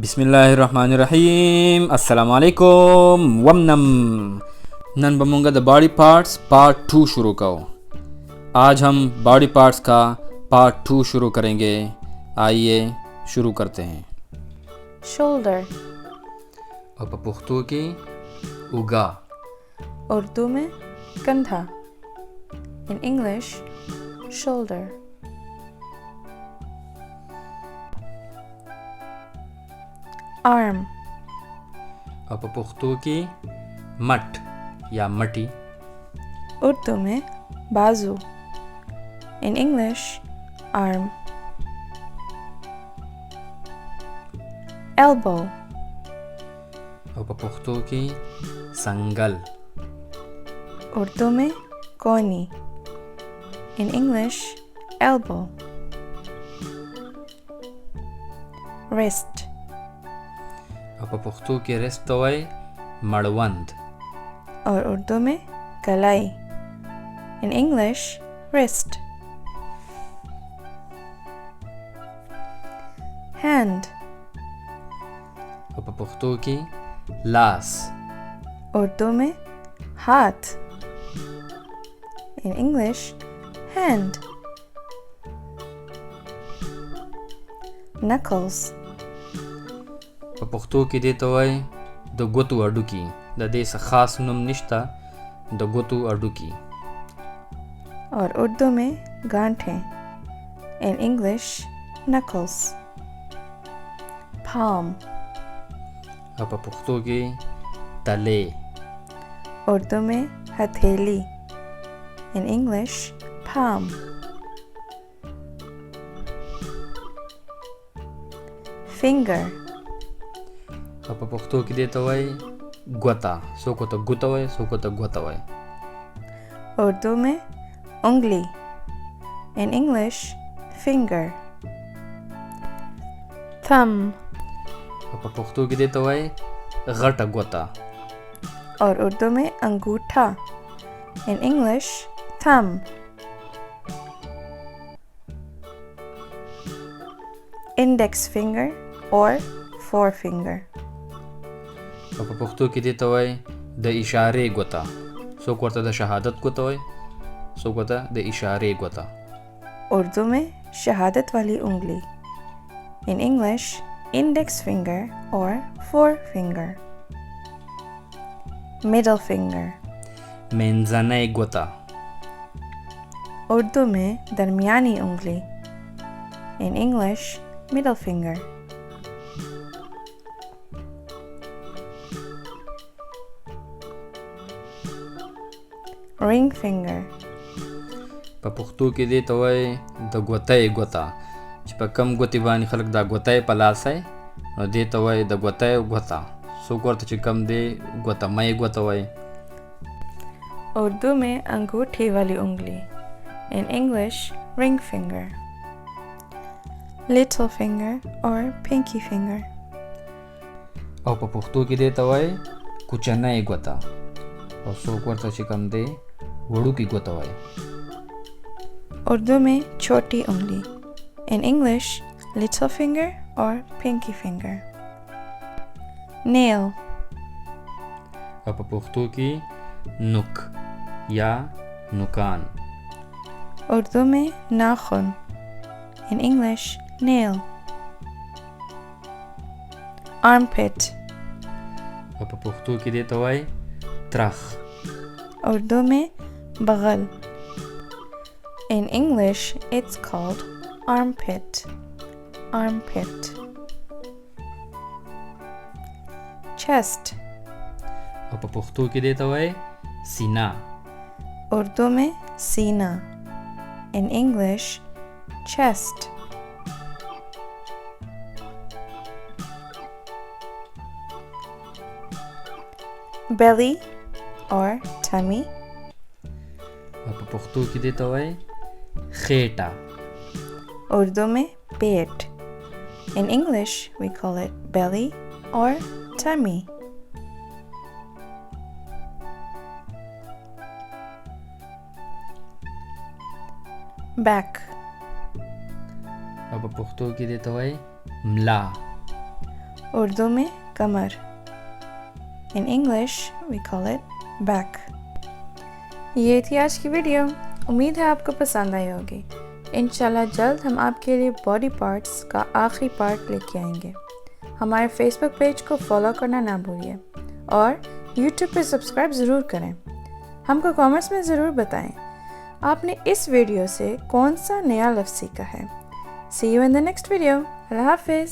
बिस्मिल्लाहिर्रहमानिर्रहीम अस्सलाम वालेकुम वमनम नन बमूंगा द बॉडी पार्ट्स पार्ट 2 शुरू करो। आज हम बॉडी पार्ट्स का पार्ट 2 शुरू करेंगे। आइए शुरू करते हैं। शोल्डर और पुख्तू की उगा, उर्दू में कंधा, इन इंग्लिश शोल्डर। आर्म और पुख्तू की मट या मटी, उर्दू में बाजू, इन इंग्लिश आर्म। एल्बो और पुख्तू की संगल, उर्दू में कोनी, इन इंग्लिश एल्बो। रिस्ट और पुख्तू की रिस्ट तो है मड़वंद, और उर्दू में कलाई, इन इंग्लिश रिस्ट। हैंड और पुख्तू की लास, उर्दू में हाथ, इन इंग्लिश हैंड। नकल्स په پښتو کې دې ته وایي د ګوتو هډوکي. د دې څه خاص نوم نشته، د ګوتو هډوکي. और उर्दू में गांठें, इन इंग्लिश नकल्स। palm او په پښتو کې تلې. उर्दू में हथेली, इन इंग्लिश palm। finger او په پښتو کې دې ته وایي ګوته. څوک ورته ګوته وایي، څوک ورته ګوته وایي. उर्दू में उंगली, इन इंग्लिश finger। thumb او په پښتو کې دې ته وایي غټه ګوته. और उर्दू में अंगूठा, in English thumb। index finger और forefinger او په پښتو کې دې ته وایي د اشارې ګوته. څوک ورته د شهادت ګوته وایي، څوک ورته د اشارې ګوته. उर्दू में शहादत वाली उंगली, इन इंग्लिश इंडेक्स फिंगर और forefinger। मिडल फिंगर منځنۍ ګوته. उर्दू में दरमियानी उंगली, in English middle finger. Ring finger په پښتو کې دې ته وایي د ګوتې ګوته. چې په کم ګوتې باندې خلک دا ګوتې په لاس یې، نو دې ته وایي د ګوتې ګوته. څوک ورته چې کم دی ګوته مۍ ګوته وایي. उर्दू में अंगूठे वाली उंगली, in English ring finger. Little finger और पिंकी फिंगर او په پښتو کې دې ته وایي کوچنۍ ګوته. او څوک ورته چې کم دی وړوکې ګوته وایي. उर्दू में छोटी उंगली, इन इंग्लिश लिटिल फिंगर और पिंकी फिंगर। नेल او په پښتو کې نوک یا نوکان. उर्दू में नाखून, इन इंग्लिश नेल। आर्मपिट او په پښتو کې دې ته وایي ترخ. उर्दू में बगल, in English it's called armpit। armpit। chest او په پښتو کې دې ته وایي سینه. उर्दू में सीना, इन इंग्लिश chest। belly और tummy او په پښتو کې دې ته وایي خېټه. उर्दू में पेट, in English we call it belly or tummy। back او په پښتو کې دې ته وایي ملا. उर्दू में कमर। In English we call it back। ये थी आज की वीडियो। उम्मीद है आपको पसंद आई होगी। इंशाल्लाह जल्द हम आपके लिए बॉडी पार्ट्स का आखिरी पार्ट लेके आएंगे। हमारे फेसबुक पेज को फॉलो करना ना भूलिए और यूट्यूब पे सब्सक्राइब ज़रूर करें। हमको कमेंट्स में ज़रूर बताएं आपने इस वीडियो से कौन सा नया लफ्ज़ सीखा है। See you in the next video। अल्लाह हाफिज़।